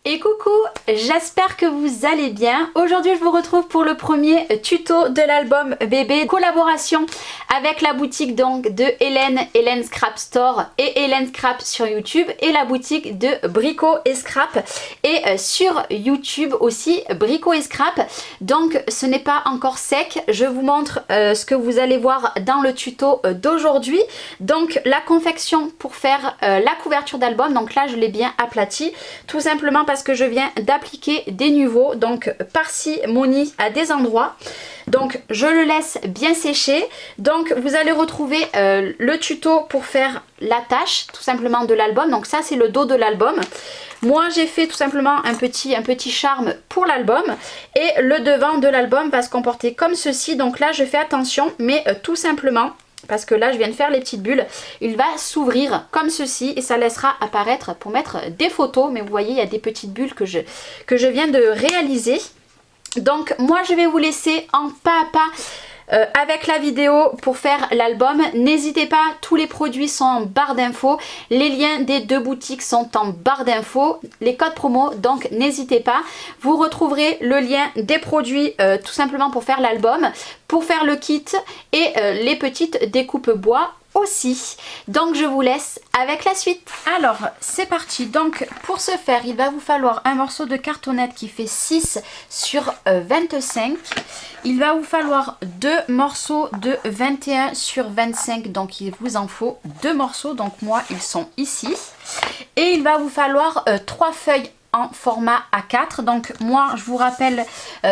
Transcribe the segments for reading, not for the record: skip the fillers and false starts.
Et coucou, j'espère que vous allez bien. Aujourd'hui je vous retrouve pour le premier tuto de l'album bébé, collaboration avec la boutique donc de Hélène Scrap Store et Hélène Scrap sur YouTube, et la boutique de Brico et Scrap, et sur YouTube aussi Brico et Scrap. Donc ce n'est pas encore sec, je vous montre ce que vous allez voir dans le tuto d'aujourd'hui. Donc la confection pour faire la couverture d'album, donc là je l'ai bien aplati, tout simplement parce que je viens d'appliquer des niveaux, donc parcimonie à des endroits. Donc je le laisse bien sécher. Donc vous allez retrouver le tuto pour faire l'attache tout simplement de l'album. Donc ça c'est le dos de l'album. Moi j'ai fait tout simplement un petit charme pour l'album, et le devant de l'album va se comporter comme ceci. Donc là je fais attention, mais tout simplement parce que là je viens de faire les petites bulles, il va s'ouvrir comme ceci et ça laissera apparaître pour mettre des photos. Mais vous voyez il y a des petites bulles que je viens de réaliser. Donc moi je vais vous laisser en pas à pas avec la vidéo pour faire l'album. N'hésitez pas, tous les produits sont en barre d'infos, les liens des deux boutiques sont en barre d'infos, les codes promo, donc n'hésitez pas. Vous retrouverez le lien des produits tout simplement pour faire l'album, pour faire le kit, et les petites découpes bois aussi. Donc je vous laisse avec la suite. Alors c'est parti. Donc pour ce faire il va vous falloir un morceau de cartonnette qui fait 6 sur 25. Il va vous falloir deux morceaux de 21 sur 25. Donc il vous en faut deux morceaux. Donc moi ils sont ici. Et il va vous falloir 3 feuilles en format A4. Donc moi je vous rappelle,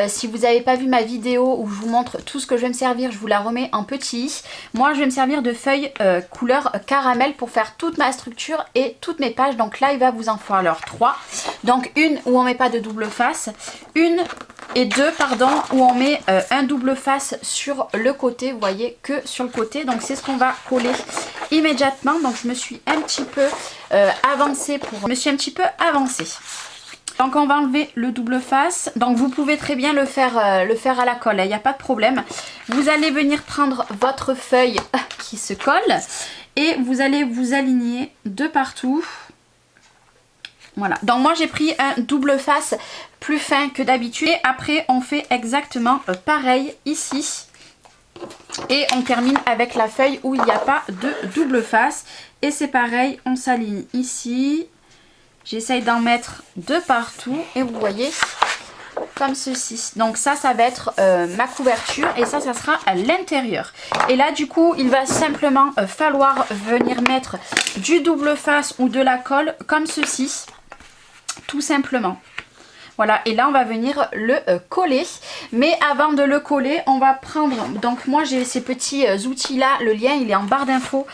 si vous n'avez pas vu ma vidéo où je vous montre tout ce que je vais me servir, je vous la remets en petit. Moi je vais me servir de feuilles couleur caramel pour faire toute ma structure et toutes mes pages. Donc là il va vous en falloir 3. Donc une où on met pas de double face, une et deux pardon où on met un double face sur le côté, vous voyez, que sur le côté. Donc c'est ce qu'on va coller immédiatement. Donc je me suis un petit peu avancée Donc on va enlever le double face. Donc vous pouvez très bien le faire à la colle, il n'y a pas de problème. Vous allez venir prendre votre feuille qui se colle et vous allez vous aligner de partout. Voilà, donc moi j'ai pris un double face plus fin que d'habitude. Et après on fait exactement pareil ici. Et on termine avec la feuille où il n'y a pas de double face. Et c'est pareil, on s'aligne ici. J'essaye d'en mettre de partout et vous voyez, comme ceci. Donc ça va être ma couverture, et ça sera à l'intérieur. Et là du coup il va simplement falloir venir mettre du double face ou de la colle comme ceci, tout simplement. Voilà, et là on va venir le coller. Mais avant de le coller on va prendre, donc moi j'ai ces petits outils là, le lien il est en barre d'infos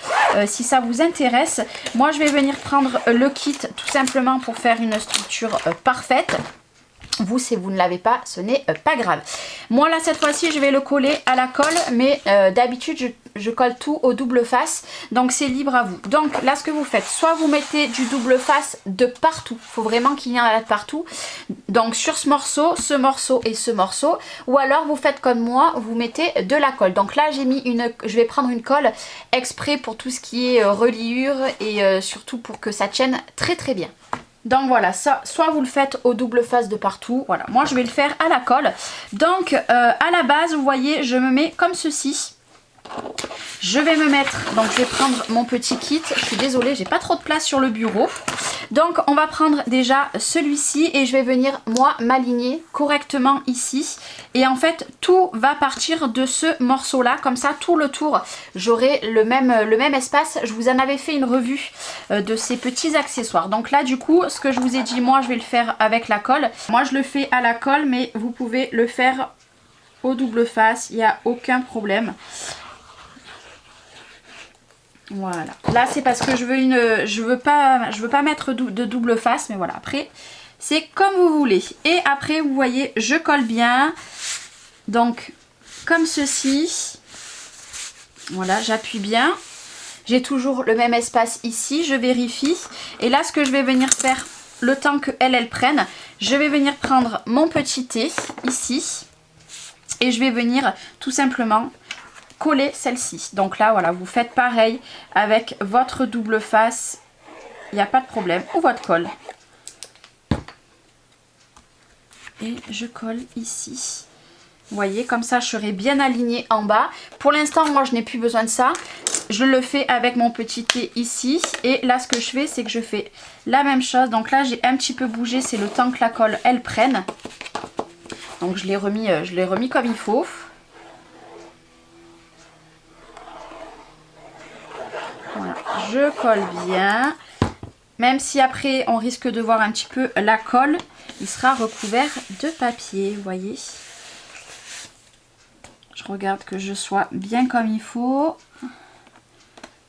si ça vous intéresse. Moi je vais venir prendre le kit tout simplement pour faire une structure parfaite. Vous, si vous ne l'avez pas, ce n'est pas grave. Moi là cette fois-ci je vais le coller à la colle, mais d'habitude je colle tout au double face, donc c'est libre à vous. Donc là ce que vous faites, soit vous mettez du double face de partout, il faut vraiment qu'il y en ait de partout, donc sur ce morceau et ce morceau, ou alors vous faites comme moi, vous mettez de la colle. Donc là j'ai mis je vais prendre une colle exprès pour tout ce qui est reliure, et surtout pour que ça tienne très très bien. Donc voilà, ça, soit vous le faites au double face de partout, voilà, moi je vais le faire à la colle. Donc à la base, vous voyez, je me mets comme ceci. Je vais me mettre, donc je vais prendre mon petit kit, je suis désolée, j'ai pas trop de place sur le bureau. Donc on va prendre déjà celui-ci et je vais venir moi m'aligner correctement ici. Et en fait tout va partir de ce morceau là, comme ça tout le tour j'aurai le même espace. Je vous en avais fait une revue de ces petits accessoires. Donc là du coup ce que je vous ai dit, moi je vais le faire avec la colle. Moi je le fais à la colle, mais vous pouvez le faire au double face, il n'y a aucun problème. Voilà, là c'est parce que je veux pas mettre de double face, mais voilà, après c'est comme vous voulez. Et après vous voyez je colle bien, donc comme ceci. Voilà, j'appuie bien, j'ai toujours le même espace ici, je vérifie. Et là ce que je vais venir faire, le temps que elle prenne, je vais venir prendre mon petit thé ici et je vais venir tout simplement coller celle-ci. Donc là voilà, vous faites pareil avec votre double face, il n'y a pas de problème, ou votre colle. et je colle ici. Vous voyez, comme ça je serai bien alignée en bas. Pour l'instant moi je n'ai plus besoin de ça. Je le fais avec mon petit thé ici. Et là ce que je fais c'est que je fais la même chose. Donc là j'ai un petit peu bougé, c'est le temps que la colle elle prenne. Donc je l'ai remis comme il faut. Voilà, je colle bien. Même si après on risque de voir un petit peu la colle, il sera recouvert de papier, vous voyez. Je regarde que je sois bien comme il faut.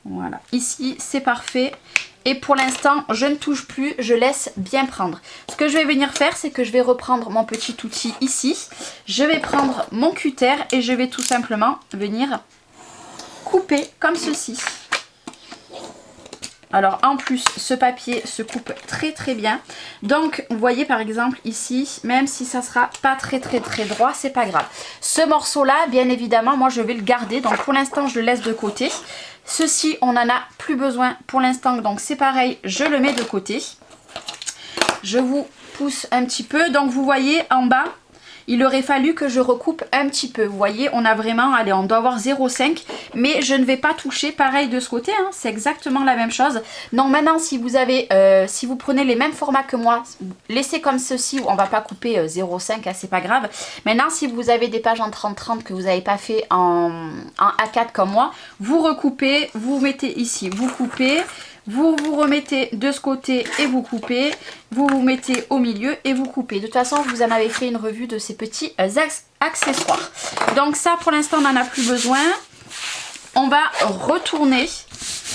Voilà, ici c'est parfait. Et pour l'instant, je ne touche plus, je laisse bien prendre. Ce que je vais venir faire, c'est que je vais reprendre mon petit outil ici. Je vais prendre mon cutter et je vais tout simplement venir couper comme ceci. Alors en plus, ce papier se coupe très très bien. Donc vous voyez par exemple ici, même si ça sera pas très droit, c'est pas grave. Ce morceau là, bien évidemment, moi je vais le garder. Donc pour l'instant, je le laisse de côté. Ceci, on n'en a plus besoin pour l'instant. Donc c'est pareil, je le mets de côté. Je vous pousse un petit peu. Donc vous voyez en bas, il aurait fallu que je recoupe un petit peu. Vous voyez, on a vraiment, allez, on doit avoir 0,5. Mais je ne vais pas toucher pareil de ce côté. Hein, c'est exactement la même chose. Donc maintenant, si vous avez, si vous prenez les mêmes formats que moi, laissez comme ceci. On va pas couper 0,5, hein, c'est pas grave. Maintenant, si vous avez des pages en 30-30 que vous n'avez pas fait en A4 comme moi, vous recoupez, vous mettez ici, vous coupez. Vous vous remettez de ce côté et vous coupez. Vous vous mettez au milieu et vous coupez. De toute façon, je vous en avais fait une revue de ces petits accessoires. Donc ça, pour l'instant, on n'en a plus besoin. On va retourner.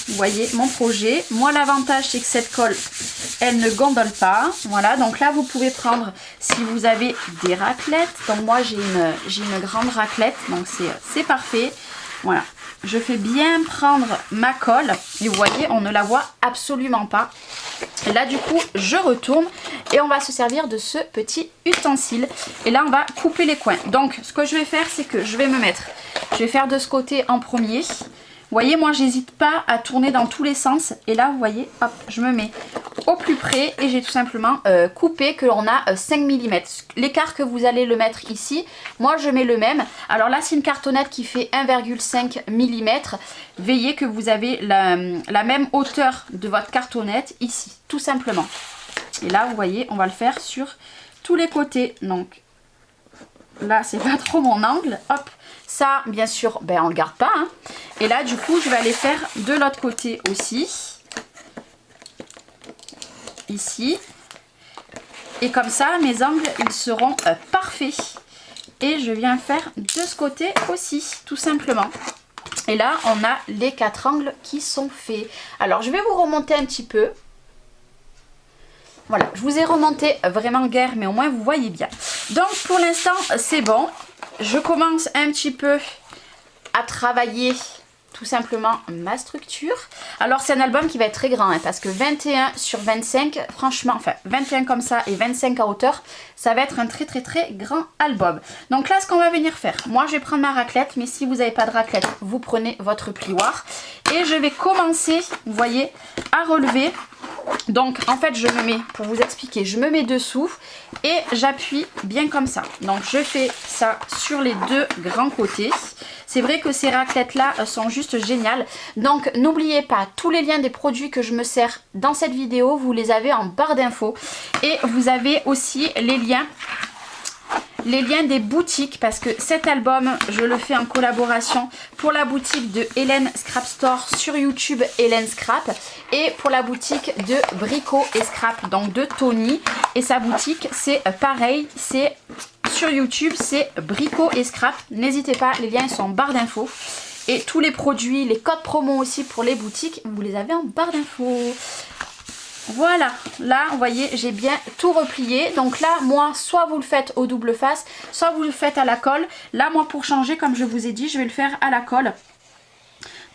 Vous voyez mon projet. Moi, l'avantage, c'est que cette colle, elle ne gondole pas. Voilà, donc là, vous pouvez prendre, si vous avez des raclettes. Donc moi, j'ai une grande raclette. Donc c'est parfait. Voilà. Je fais bien prendre ma colle et vous voyez, on ne la voit absolument pas. Et là, du coup, je retourne et on va se servir de ce petit ustensile. Et là, on va couper les coins. Donc, ce que je vais faire, c'est que je vais faire de ce côté en premier. Vous voyez, moi, j'hésite pas à tourner dans tous les sens. Et là, vous voyez, hop, je me mets au plus près et j'ai tout simplement coupé que l'on a 5 mm. L'écart que vous allez le mettre ici, moi, je mets le même. Alors là, c'est une cartonnette qui fait 1,5 mm. Veillez que vous avez la même hauteur de votre cartonnette ici, tout simplement. Et là, vous voyez, on va le faire sur tous les côtés. Donc, là, c'est pas trop mon angle. Hop. Ça, bien sûr, ben, on le garde pas. Hein. Et là, du coup, je vais aller faire de l'autre côté aussi. Ici. Et comme ça, mes angles, ils seront parfaits. Et je viens faire de ce côté aussi, tout simplement. Et là, on a les 4 angles qui sont faits. Alors, je vais vous remonter un petit peu. Voilà, je vous ai remonté vraiment guère, mais au moins, vous voyez bien. Donc, pour l'instant, c'est bon. Je commence un petit peu à travailler tout simplement ma structure. Alors c'est un album qui va être très grand hein, parce que 21 sur 25, franchement, enfin 21 comme ça et 25 en hauteur, ça va être un très grand album. Donc là ce qu'on va venir faire, moi je vais prendre ma raclette, mais si vous n'avez pas de raclette, vous prenez votre plioir. Et je vais commencer, vous voyez, à relever. Donc en fait je me mets, pour vous expliquer, je me mets dessous et j'appuie bien comme ça. Donc je fais ça sur les deux grands côtés. C'est vrai que ces raclettes là sont juste géniales. Donc n'oubliez pas, tous les liens des produits que je me sers dans cette vidéo, vous les avez en barre d'infos. Et vous avez aussi les liens des boutiques, parce que cet album je le fais en collaboration pour la boutique de Hélène Scrap Store sur YouTube, Hélène Scrap, et pour la boutique de Brico et Scrap, donc de Tony, et sa boutique c'est pareil, c'est sur YouTube, c'est Brico et Scrap. N'hésitez pas, les liens sont en barre d'infos. Et tous les produits, les codes promo aussi pour les boutiques, vous les avez en barre d'infos. Voilà, là vous voyez j'ai bien tout replié. Donc là moi soit vous le faites au double face, soit vous le faites à la colle. Là moi pour changer, comme je vous ai dit, je vais le faire à la colle.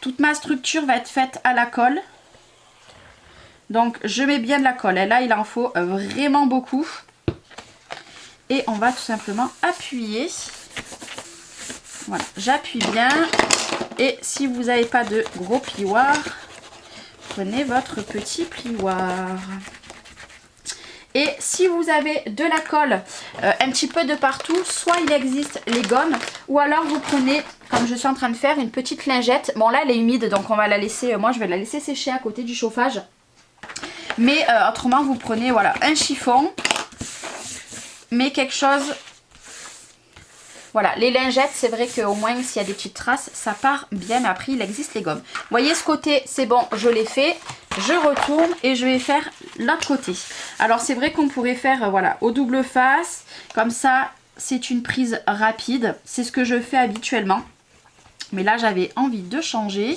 Toute ma structure va être faite à la colle. Donc je mets bien de la colle. Et là il en faut vraiment beaucoup. Et on va tout simplement appuyer. Voilà, j'appuie bien. Et si vous n'avez pas de gros plioir, prenez votre petit plioir. Et si vous avez de la colle un petit peu de partout, soit il existe les gommes, ou alors vous prenez, comme je suis en train de faire, une petite lingette. Bon là elle est humide, donc on va la laisser, moi je vais la laisser sécher à côté du chauffage. Mais autrement vous prenez voilà un chiffon, mais quelque chose... Voilà, les lingettes, c'est vrai qu'au moins s'il y a des petites traces, ça part bien, mais après il existe les gommes. Vous voyez ce côté, c'est bon, je l'ai fait. Je retourne et je vais faire l'autre côté. Alors c'est vrai qu'on pourrait faire voilà au double face, comme ça c'est une prise rapide. C'est ce que je fais habituellement. Mais là j'avais envie de changer.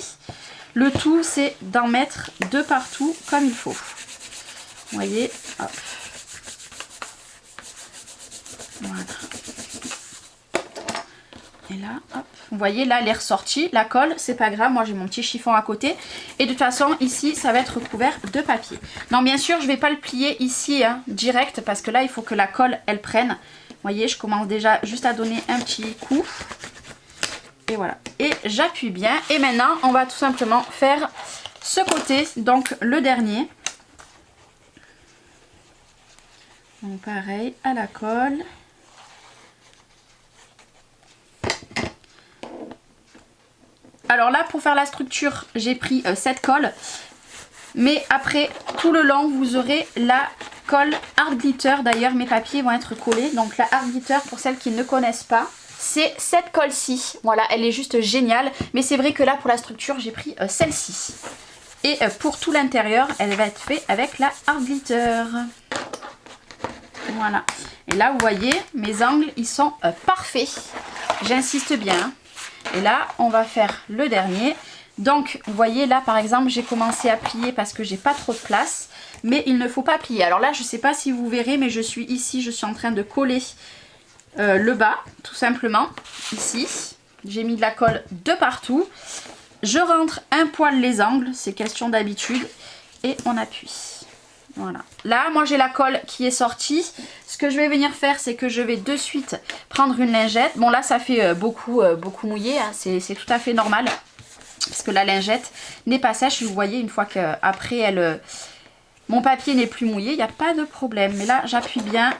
Le tout c'est d'en mettre de partout comme il faut. Vous voyez, hop. Voilà. Et là, hop, vous voyez, là, elle est ressortie. La colle, c'est pas grave. Moi, j'ai mon petit chiffon à côté. Et de toute façon, ici, ça va être recouvert de papier. Non, bien sûr, je vais pas le plier ici, hein, direct, parce que là, il faut que la colle, elle prenne. Vous voyez, je commence déjà juste à donner un petit coup. Et voilà. Et j'appuie bien. Et maintenant, on va tout simplement faire ce côté, donc le dernier. Donc, pareil, à la colle. Alors là, pour faire la structure, j'ai pris cette colle. Mais après, tout le long, vous aurez la colle Art Glitter. D'ailleurs, mes papiers vont être collés. Donc la Art Glitter, pour celles qui ne connaissent pas, c'est cette colle-ci. Voilà, elle est juste géniale. Mais c'est vrai que là, pour la structure, j'ai pris celle-ci. Et pour tout l'intérieur, elle va être faite avec la Art Glitter. Voilà. Et là, vous voyez, mes angles, ils sont parfaits. J'insiste bien. Et là, on va faire le dernier. Donc, vous voyez, là, par exemple, j'ai commencé à plier parce que j'ai pas trop de place. Mais il ne faut pas plier. Alors là, je sais pas si vous verrez, mais je suis ici, je suis en train de coller le bas, tout simplement. Ici, j'ai mis de la colle de partout. Je rentre un poil les angles, c'est question d'habitude. Et on appuie. Voilà. Là, moi, j'ai la colle qui est sortie. Ce que je vais venir faire, c'est que je vais de suite prendre une lingette. Bon, là, ça fait beaucoup mouillé. Hein. C'est tout à fait normal. Parce que la lingette n'est pas sèche. Vous voyez, une fois qu'après, mon papier n'est plus mouillé, il n'y a pas de problème. Mais là, j'appuie bien.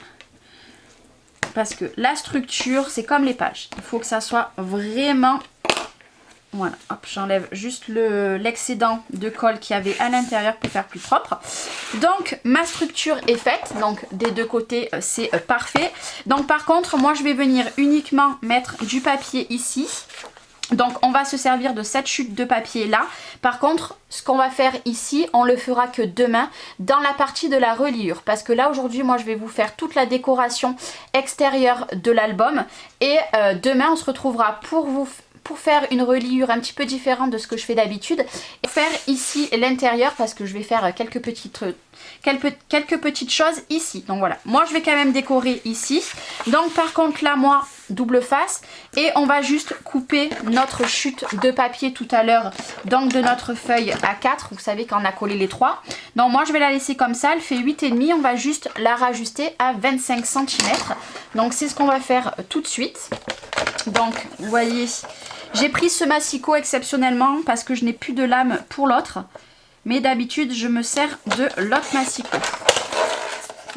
Parce que la structure, c'est comme les pages. Il faut que ça soit vraiment... Voilà, hop, j'enlève juste l'excédent de colle qu'il y avait à l'intérieur pour faire plus propre. Donc, ma structure est faite. Donc, des deux côtés, c'est parfait. Donc, par contre, moi, je vais venir uniquement mettre du papier ici. Donc, on va se servir de cette chute de papier là. Par contre, ce qu'on va faire ici, on le fera que demain dans la partie de la reliure. Parce que là, aujourd'hui, moi, je vais vous faire toute la décoration extérieure de l'album. Et demain, on se retrouvera pour faire une reliure un petit peu différente de ce que je fais d'habitude. Et faire ici l'intérieur parce que je vais faire quelques petites choses ici. Donc voilà, moi je vais quand même décorer ici. Donc par contre là, moi, double face. Et on va juste couper notre chute de papier tout à l'heure. Donc de notre feuille A4. Vous savez qu'on a collé les trois. Donc moi je vais la laisser comme ça. Elle fait 8,5. On va juste la rajuster à 25 cm. Donc c'est ce qu'on va faire tout de suite. Donc vous voyez... J'ai pris ce massicot exceptionnellement parce que je n'ai plus de lame pour l'autre. Mais d'habitude, je me sers de l'autre massicot.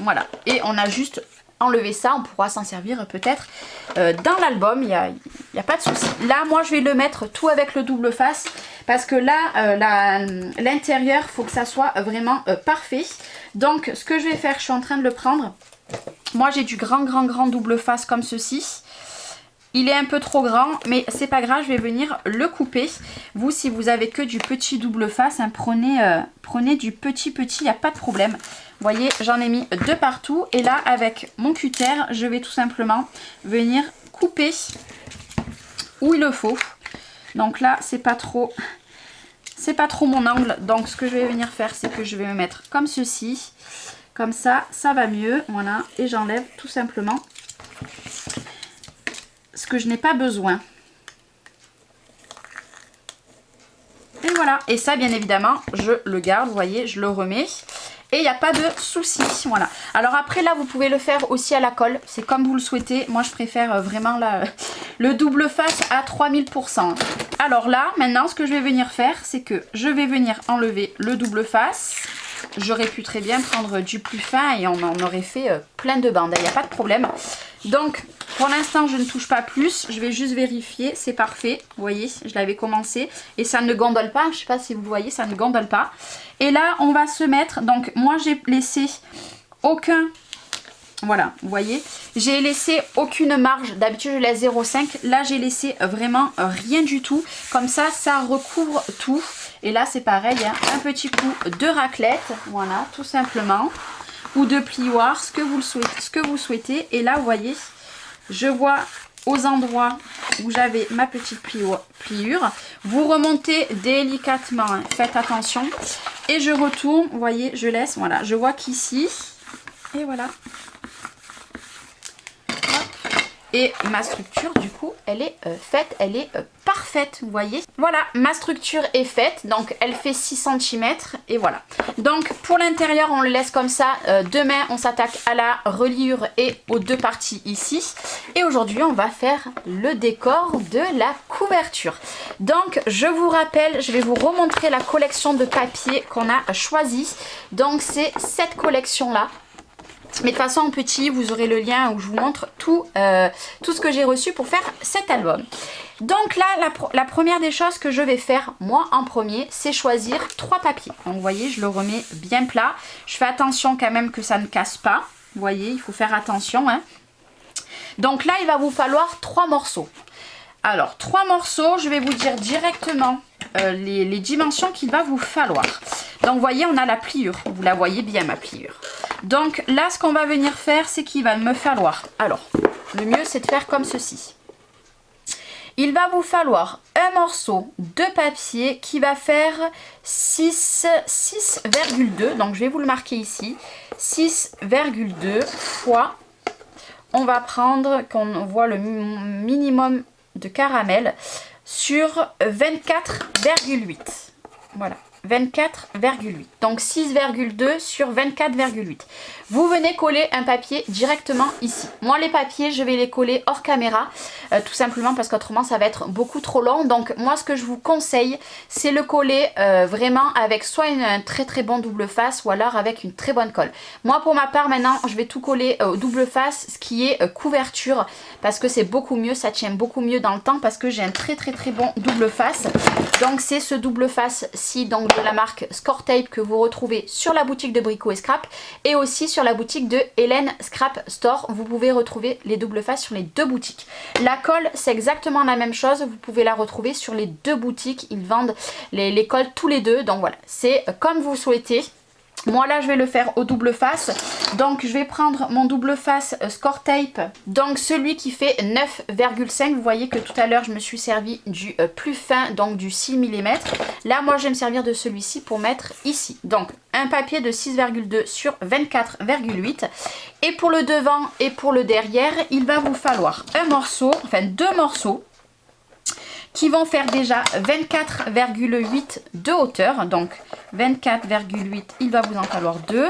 Voilà. Et on a juste enlevé ça. On pourra s'en servir peut-être dans l'album. Il n'y a pas de souci. Là, moi, je vais le mettre tout avec le double face. Parce que là, l'intérieur, il faut que ça soit vraiment parfait. Donc, ce que je vais faire, je suis en train de le prendre. Moi, j'ai du grand double face comme ceci. Il est un peu trop grand, mais c'est pas grave, je vais venir le couper. Vous, si vous avez que du petit double face, hein, prenez du petit, il n'y a pas de problème. Vous voyez, j'en ai mis de partout. Et là, avec mon cutter, je vais tout simplement venir couper où il le faut. Donc là, c'est pas trop mon angle. Donc ce que je vais venir faire, c'est que je vais me mettre comme ceci. Comme ça, ça va mieux. Voilà, et j'enlève tout simplement ce que je n'ai pas besoin. Et voilà. Et ça, bien évidemment, je le garde. Vous voyez, je le remets. Et il n'y a pas de souci. Voilà. Alors après, là, vous pouvez le faire aussi à la colle. C'est comme vous le souhaitez. Moi, je préfère vraiment le double face à 3000%. Alors là, maintenant, ce que je vais venir faire, c'est que je vais venir enlever le double face. j'aurais pu très bien prendre du plus fin et on en aurait fait plein de bandes, il n'y a pas de problème. Donc pour l'instant je ne touche pas plus, je vais juste vérifier, c'est parfait, vous voyez, je l'avais commencé et ça ne gondole pas, je ne sais pas si vous voyez, ça ne gondole pas. Et là on va se mettre, donc moi j'ai laissé aucun, voilà, vous voyez, j'ai laissé aucune marge, d'habitude je laisse 0,5, là j'ai laissé vraiment rien du tout, comme ça, ça recouvre tout. Et là c'est pareil, hein, un petit coup de raclette, voilà, tout simplement, ou de plioir, ce que vous souhaitez. Et là vous voyez, je vois aux endroits où j'avais ma petite pliure, vous remontez délicatement, hein, faites attention, et je retourne, vous voyez, je laisse, voilà, je vois qu'ici, et voilà. Et ma structure du coup elle est faite, elle est parfaite, vous voyez. Voilà, ma structure est faite, donc elle fait 6 cm et voilà. Donc pour l'intérieur on le laisse comme ça, demain on s'attaque à la reliure et aux deux parties ici. Et aujourd'hui on va faire le décor de la couverture. Donc je vous rappelle, je vais vous remontrer la collection de papier qu'on a choisi. Donc c'est cette collection là. Mais de toute façon en petit, vous aurez le lien où je vous montre tout ce que j'ai reçu pour faire cet album. Donc là, la première des choses que je vais faire, moi en premier, c'est choisir 3 papiers. Donc vous voyez, je le remets bien plat. Je fais attention quand même que ça ne casse pas. Vous voyez, il faut faire attention, hein. Donc là, il va vous falloir 3 morceaux. Alors, 3 morceaux, je vais vous dire directement les dimensions qu'il va vous falloir. Donc vous voyez, on a la pliure. Vous la voyez bien, ma pliure. Donc là, ce qu'on va venir faire, c'est qu'il va me falloir... Alors, le mieux, c'est de faire comme ceci. Il va vous falloir un morceau de papier qui va faire 6,2. Donc, je vais vous le marquer ici. 6,2 fois... On va prendre, qu'on voit le minimum de caramel, sur 24,8. Voilà. 24,8. Donc 6,2 sur 24,8. Vous venez coller un papier directement ici. Moi les papiers je vais les coller hors caméra, tout simplement parce qu'autrement ça va être beaucoup trop long. Donc moi ce que je vous conseille c'est le coller vraiment avec soit un très très bon double face ou alors avec une très bonne colle. Moi pour ma part maintenant je vais tout coller au double face, ce qui est couverture, parce que c'est beaucoup mieux, ça tient beaucoup mieux dans le temps, parce que j'ai un très très très bon double face. Donc c'est ce double face ci, donc de la marque Score Tape, que vous retrouvez sur la boutique de Brico et Scrap et aussi sur la boutique de Hélène Scrap Store. Vous pouvez retrouver les doubles faces sur les deux boutiques. La colle c'est exactement la même chose, vous pouvez la retrouver sur les deux boutiques, ils vendent les colles tous les deux, donc voilà, c'est comme vous souhaitez. Moi là je vais le faire au double face, donc je vais prendre mon double face Score Tape, donc celui qui fait 9,5, vous voyez que tout à l'heure je me suis servi du plus fin, donc du 6 mm, là moi je vais me servir de celui-ci pour mettre ici, donc un papier de 6,2 sur 24,8, et pour le devant et pour le derrière il va vous falloir un morceau, enfin 2 morceaux, qui vont faire déjà 24,8 de hauteur. Donc 24,8, il va vous en falloir 2.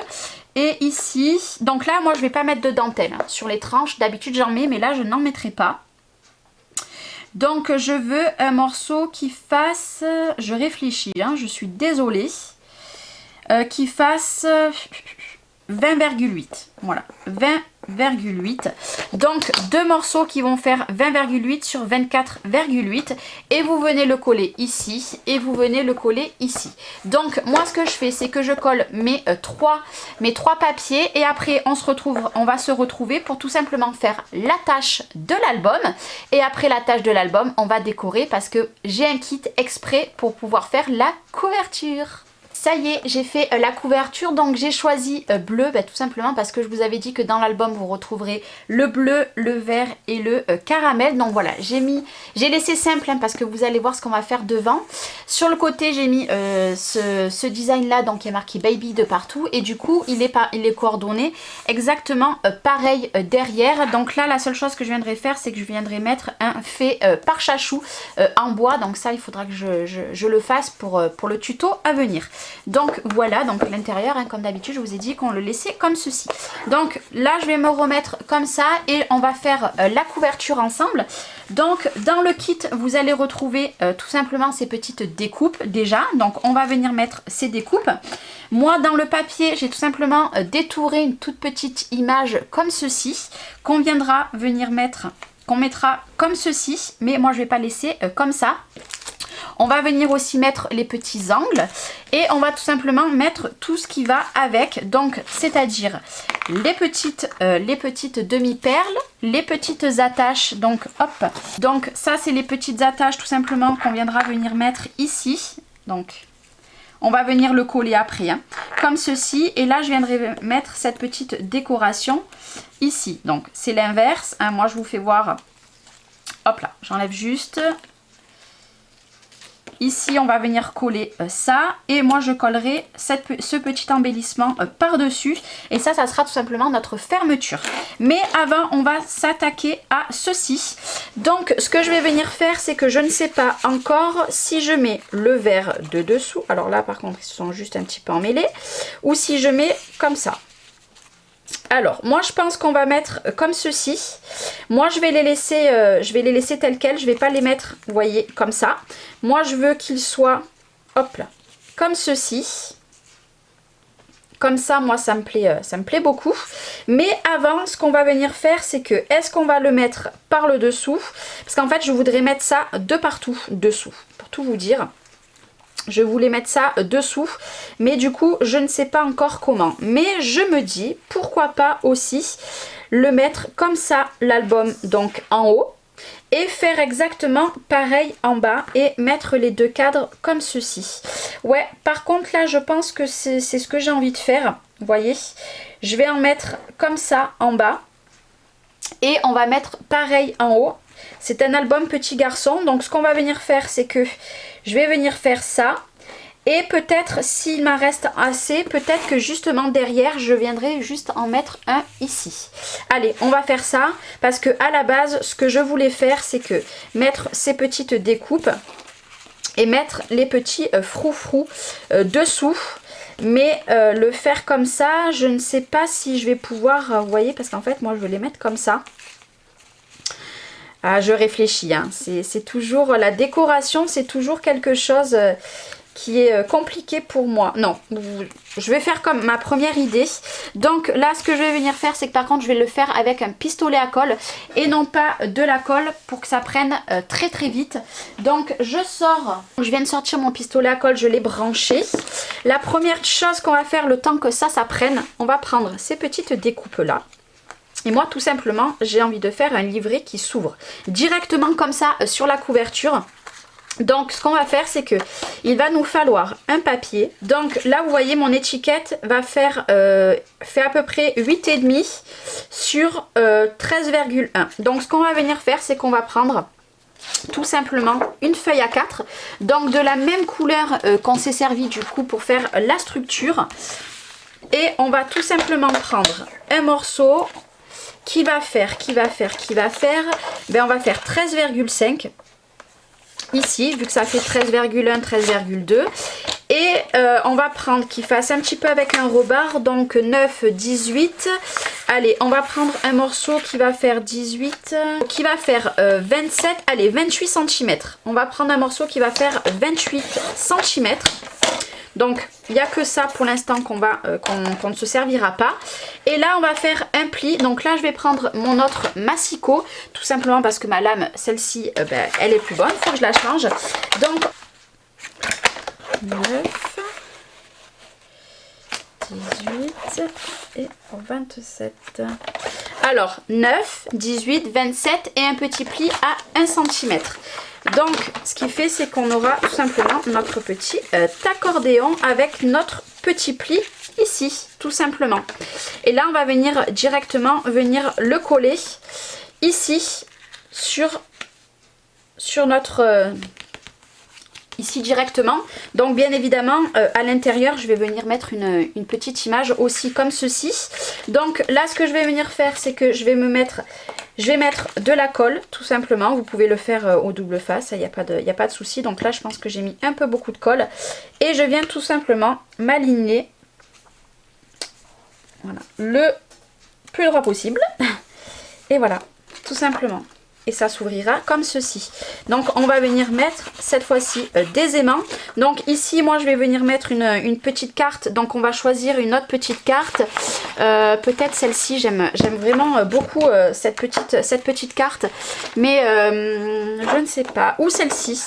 Et ici, donc là moi je vais pas mettre de dentelle hein, sur les tranches, d'habitude j'en mets mais là je n'en mettrai pas. Donc je veux un morceau qui fasse, je réfléchis hein, je suis désolée, qui fasse 20,8, voilà, 20,8. Donc 2 morceaux qui vont faire 20,8 sur 24,8, et vous venez le coller ici et vous venez le coller ici. Donc moi ce que je fais c'est que je colle mes trois papiers, et après on va se retrouver pour tout simplement faire la tâche de l'album, et après la tâche de l'album on va décorer, parce que j'ai un kit exprès pour pouvoir faire la couverture. Ça y est, j'ai fait la couverture, donc j'ai choisi bleu, tout simplement parce que je vous avais dit que dans l'album vous retrouverez le bleu, le vert et le caramel. Donc voilà, j'ai laissé simple hein, parce que vous allez voir ce qu'on va faire devant. Sur le côté j'ai mis ce design là, donc qui est marqué baby de partout, et du coup il est coordonné exactement pareil derrière. Donc là la seule chose que je viendrai faire c'est que je viendrai mettre un fait par chachou en bois, donc ça il faudra que je le fasse pour le tuto à venir. Donc voilà, donc l'intérieur hein, comme d'habitude je vous ai dit qu'on le laissait comme ceci. Donc là je vais me remettre comme ça et on va faire la couverture ensemble. Donc dans le kit vous allez retrouver tout simplement ces petites découpes déjà. Donc on va venir mettre ces découpes. Moi dans le papier j'ai tout simplement détouré une toute petite image comme ceci qu'on viendra venir mettre, qu'on mettra comme ceci, mais moi je vais pas laisser comme ça. On va venir aussi mettre les petits angles et on va tout simplement mettre tout ce qui va avec, donc c'est-à-dire les petites demi-perles, les petites attaches, donc hop, donc ça c'est les petites attaches tout simplement qu'on viendra venir mettre ici, donc on va venir le coller après, hein, comme ceci, et là je viendrai mettre cette petite décoration ici, donc c'est l'inverse, hein, moi je vous fais voir, hop là, j'enlève juste. Ici, on va venir coller ça et moi je collerai ce petit embellissement par-dessus et ça sera tout simplement notre fermeture. Mais avant, on va s'attaquer à ceci. Donc, ce que je vais venir faire, c'est que je ne sais pas encore si je mets le vert de dessous. Alors là, par contre, ils sont juste un petit peu emmêlés. Ou si je mets comme ça. Alors, moi je pense qu'on va mettre comme ceci. Moi je vais les laisser tels quels. Je ne vais pas les mettre, vous voyez, comme ça. Moi je veux qu'ils soient, hop là, comme ceci. Comme ça, moi ça me plaît beaucoup. Mais avant, ce qu'on va venir faire, c'est que, est-ce qu'on va le mettre par le dessous? Parce qu'en fait, je voudrais mettre ça de partout, dessous, pour tout vous dire. Je voulais mettre ça dessous, mais du coup, je ne sais pas encore comment. Mais je me dis, pourquoi pas aussi le mettre comme ça, l'album, donc en haut. Et faire exactement pareil en bas et mettre les deux cadres comme ceci. Ouais, par contre là, je pense que c'est ce que j'ai envie de faire. Vous voyez, je vais en mettre comme ça en bas. Et on va mettre pareil en haut. C'est un album petit garçon, donc ce qu'on va venir faire, c'est que je vais venir faire ça. Et peut-être, s'il m'en reste assez, peut-être que justement derrière, je viendrai juste en mettre un ici. Allez, on va faire ça, parce que à la base, ce que je voulais faire, c'est que mettre ces petites découpes et mettre les petits froufrous dessous. Mais le faire comme ça, je ne sais pas si je vais pouvoir, vous voyez, parce qu'en fait, moi, je veux les mettre comme ça. Ah, je réfléchis, hein. C'est toujours, la décoration, c'est toujours quelque chose qui est compliqué pour moi. Non, je vais faire comme ma première idée. Donc là, ce que je vais venir faire, c'est que par contre, je vais le faire avec un pistolet à colle et non pas de la colle pour que ça prenne très très vite. Donc je viens de sortir mon pistolet à colle, je l'ai branché. La première chose qu'on va faire, le temps que ça prenne, on va prendre ces petites découpes là. Et moi, tout simplement, j'ai envie de faire un livret qui s'ouvre directement comme ça sur la couverture. Donc, ce qu'on va faire, c'est que il va nous falloir un papier. Donc, là, vous voyez, mon étiquette va faire fait à peu près 8,5 sur 13,1. Donc, ce qu'on va venir faire, c'est qu'on va prendre tout simplement une feuille A4. Donc, de la même couleur qu'on s'est servi du coup pour faire la structure. Et on va tout simplement prendre un morceau qui va faire, ben on va faire 13,5 ici, vu que ça fait 13,1, 13,2. Et on va prendre qui fasse un petit peu avec un rebord, donc 9, 18. Allez, on va prendre un morceau qui va faire 18, qui va faire 27, allez, 28 cm. On va prendre un morceau qui va faire 28 cm. Donc, il n'y a que ça pour l'instant qu'on ne se servira pas. Et là, on va faire un pli. Donc là, je vais prendre mon autre massicot. Tout simplement parce que ma lame, celle-ci, ben, elle est plus bonne. Il faut que je la change. Donc, 9, 18 et 27. Alors, 9, 18, 27 et un petit pli à 1 cm. Donc, ce qui fait, c'est qu'on aura tout simplement notre petit accordéon avec notre petit pli ici, tout simplement. Et là, on va venir directement le coller ici sur notre... ici directement. Donc bien évidemment à l'intérieur je vais venir mettre une petite image aussi comme ceci. Donc là ce que je vais venir faire c'est que je vais mettre de la colle tout simplement. Vous pouvez le faire au double face, il n'y a pas de souci. Donc là je pense que j'ai mis un peu beaucoup de colle et je viens tout simplement m'aligner, voilà, le plus droit possible. Et voilà, tout simplement. et ça s'ouvrira comme ceci. Donc on va venir mettre cette fois-ci des aimants. Donc ici moi je vais venir mettre une petite carte, donc on va choisir une autre petite carte, peut-être celle-ci. J'aime vraiment beaucoup cette petite carte, mais je ne sais pas, ou celle-ci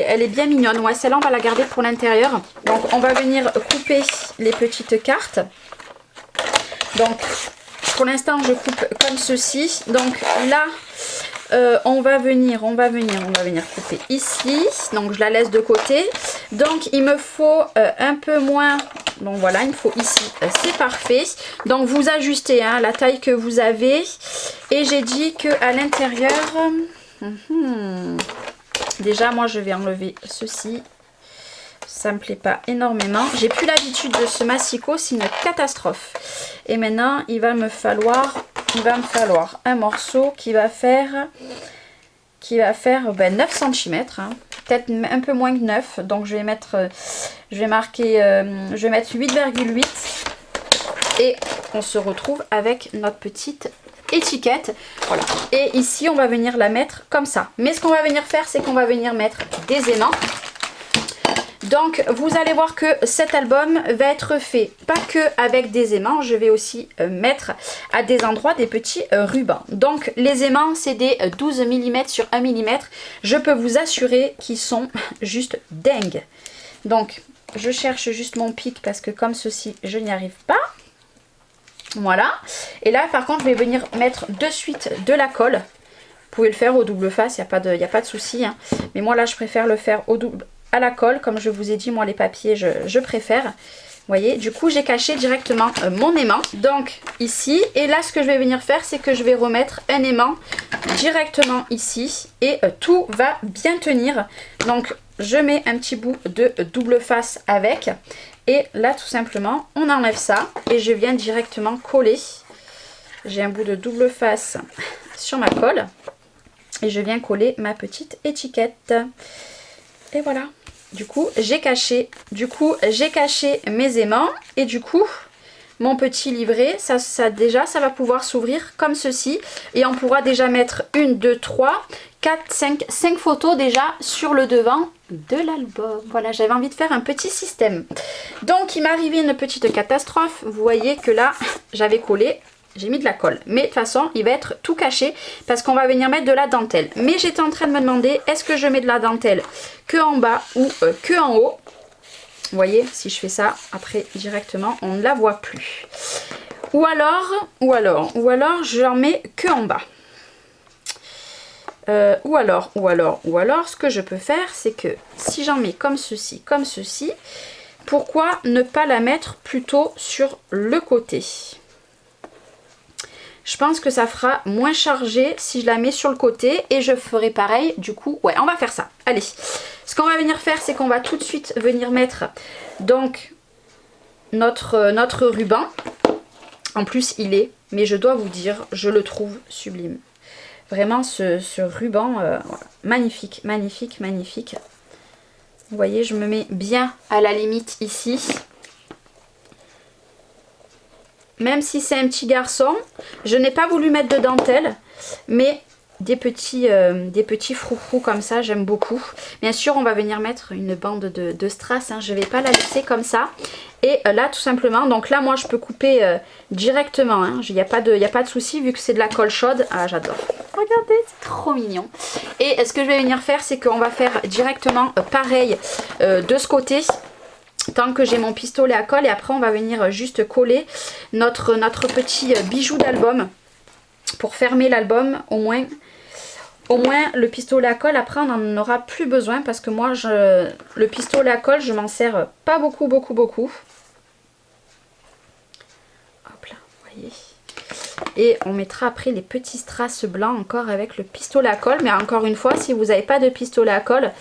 elle est bien mignonne. Ouais, celle-là on va la garder pour l'intérieur. Donc on va venir couper les petites cartes. Donc pour l'instant je coupe comme ceci. Donc là on va venir couper ici. Donc je la laisse de côté. Donc il me faut un peu moins. Donc voilà, il me faut ici, c'est parfait. Donc vous ajustez hein, la taille que vous avez. Et j'ai dit que à l'intérieur, déjà moi je vais enlever ceci. Ça me plaît pas énormément. J'ai plus l'habitude de ce massicot, c'est une catastrophe. Et maintenant il va me falloir un morceau qui va faire 9 cm, hein. Peut-être un peu moins que 9. Donc je vais mettre 8,8 et on se retrouve avec notre petite étiquette. Voilà. Et ici on va venir la mettre comme ça. Mais ce qu'on va venir faire, c'est qu'on va venir mettre des aimants. Donc vous allez voir que cet album va être fait pas que avec des aimants, je vais aussi mettre à des endroits des petits rubans. Donc les aimants c'est des 12 mm sur 1 mm, je peux vous assurer qu'ils sont juste dingues. Donc je cherche juste mon pic parce que comme ceci je n'y arrive pas. Voilà, et là par contre je vais venir mettre de suite de la colle. Vous pouvez le faire au double face, il n'y a pas de souci, hein. Mais moi là je préfère le faire au double à la colle, comme je vous ai dit, moi les papiers je préfère. Vous voyez, du coup j'ai caché directement mon aimant, donc ici. Et là ce que je vais venir faire, c'est que je vais remettre un aimant directement ici et tout va bien tenir. Donc je mets un petit bout de double face avec, et là tout simplement on enlève ça et je viens directement coller. J'ai un bout de double face sur ma colle et je viens coller ma petite étiquette. Et voilà. Du coup, j'ai caché mes aimants et du coup, mon petit livret, ça va pouvoir s'ouvrir comme ceci. Et on pourra déjà mettre 1, 2, 3, 4, 5 photos déjà sur le devant de l'album. Voilà, j'avais envie de faire un petit système. Donc, il m'est arrivé une petite catastrophe. Vous voyez que là, j'avais collé. J'ai mis de la colle, mais de toute façon il va être tout caché parce qu'on va venir mettre de la dentelle. Mais j'étais en train de me demander, est-ce que je mets de la dentelle que en bas ou que en haut. Vous voyez, si je fais ça, après directement on ne la voit plus. Ou alors j'en mets que en bas. Ou alors, ce que je peux faire, c'est que si j'en mets comme ceci, pourquoi ne pas la mettre plutôt sur le côté ? Je pense que ça fera moins chargé si je la mets sur le côté et je ferai pareil. Du coup, ouais, on va faire ça. Allez, ce qu'on va venir faire, c'est qu'on va tout de suite venir mettre donc notre ruban. En plus, mais je dois vous dire, je le trouve sublime. Vraiment, ce ruban, voilà. Magnifique, magnifique, magnifique. Vous voyez, je me mets bien à la limite ici. Même si c'est un petit garçon, je n'ai pas voulu mettre de dentelle, mais des petits froufrous comme ça, j'aime beaucoup. Bien sûr, on va venir mettre une bande de strass, hein, je ne vais pas la laisser comme ça. Et là, tout simplement, donc là, moi, je peux couper directement, hein, il n'y a pas de souci vu que c'est de la colle chaude. Ah, j'adore. Regardez, c'est trop mignon. Et ce que je vais venir faire, c'est qu'on va faire directement pareil de ce côté. Tant que j'ai mon pistolet à colle, et après on va venir juste coller notre petit bijou d'album pour fermer l'album. Au moins le pistolet à colle, après on n'en aura plus besoin parce que moi le pistolet à colle je m'en sers pas beaucoup. Hop là, vous voyez. Et on mettra après les petits strass blancs encore avec le pistolet à colle. Mais encore une fois, si vous n'avez pas de pistolet à colle,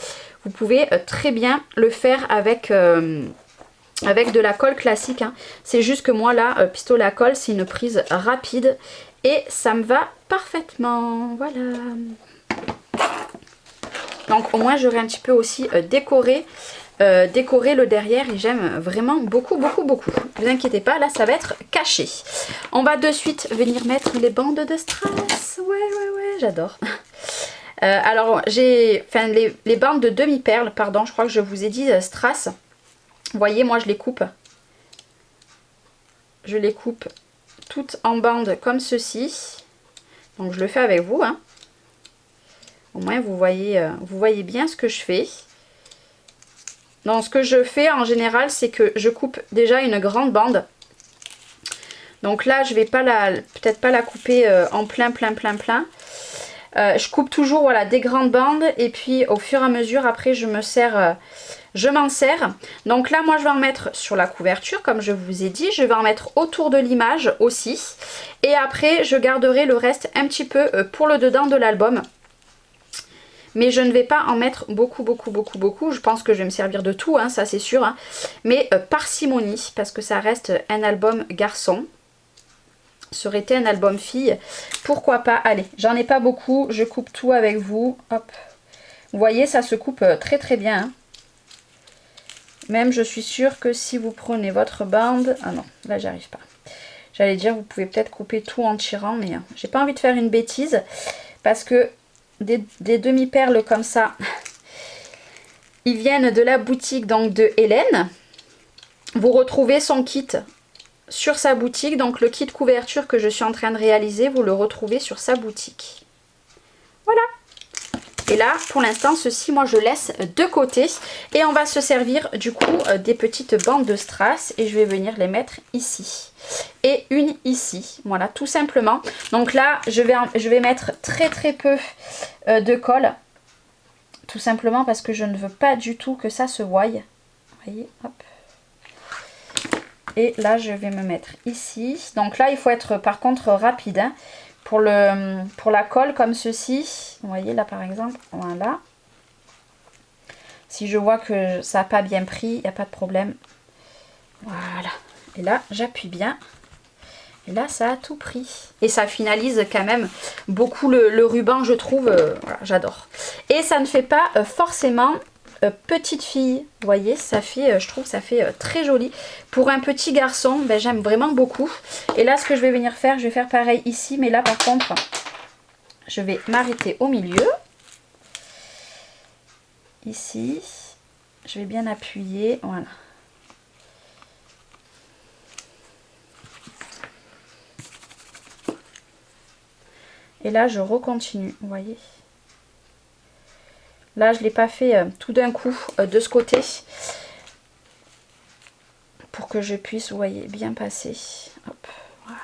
vous pouvez très bien le faire avec de la colle classique, hein. C'est juste que moi là, pistolet à colle, c'est une prise rapide et ça me va parfaitement. Voilà. Donc au moins j'aurai un petit peu aussi décoré le derrière et j'aime vraiment beaucoup. Ne vous inquiétez pas, là ça va être caché. On va de suite venir mettre les bandes de strass. Ouais, j'adore. Alors j'ai les bandes de demi-perles, pardon, je crois que je vous ai dit strass. Vous voyez, moi je les coupe. Je les coupe toutes en bandes comme ceci. Donc je le fais avec vous, hein. Au moins vous voyez bien ce que je fais. Donc ce que je fais en général, c'est que je coupe déjà une grande bande. Donc là, je vais pas peut-être pas la couper en plein. Je coupe toujours, voilà, des grandes bandes et puis au fur et à mesure, après, je m'en sers. Donc là, moi, je vais en mettre sur la couverture, comme je vous ai dit. Je vais en mettre autour de l'image aussi. Et après, je garderai le reste un petit peu pour le dedans de l'album. Mais je ne vais pas en mettre beaucoup. Je pense que je vais me servir de tout, hein, ça c'est sûr. Hein. Mais parcimonie, parce que ça reste un album garçon. Ça aurait été un album fille. Pourquoi pas? Allez, j'en ai pas beaucoup. Je coupe tout avec vous. Hop. Vous voyez, ça se coupe très bien. Hein. Même, je suis sûre que si vous prenez votre bande... Ah non, là, j'arrive pas. J'allais dire, vous pouvez peut-être couper tout en tirant, mais j'ai pas envie de faire une bêtise. Parce que des demi-perles comme ça, ils viennent de la boutique donc de Hélène. Vous retrouvez son kit sur sa boutique, donc le kit couverture que je suis en train de réaliser, vous le retrouvez sur sa boutique. Voilà. Et là, pour l'instant, ceci, moi, je laisse de côté. Et on va se servir, du coup, des petites bandes de strass. Et je vais venir les mettre ici. Et une ici. Voilà, tout simplement. Donc là, je vais mettre très peu de colle. Tout simplement parce que je ne veux pas du tout que ça se voie. Vous voyez, hop. Et là, je vais me mettre ici. Donc là, il faut être par contre rapide. Hein. Pour la colle comme ceci. Vous voyez là par exemple. Voilà. Si je vois que ça n'a pas bien pris, il n'y a pas de problème. Voilà. Et là, j'appuie bien. Et là, ça a tout pris. Et ça finalise quand même beaucoup le ruban, je trouve. Voilà, j'adore. Et ça ne fait pas forcément... petite fille, vous voyez, ça fait, je trouve ça fait très joli. Pour un petit garçon, ben, j'aime vraiment beaucoup. Et là, ce que je vais venir faire, je vais faire pareil ici, mais là par contre, je vais m'arrêter au milieu. Ici, je vais bien appuyer, voilà. Et là, je recontinue, vous voyez. Là, je ne l'ai pas fait tout d'un coup de ce côté. Pour que je puisse, vous voyez, bien passer. Hop, voilà.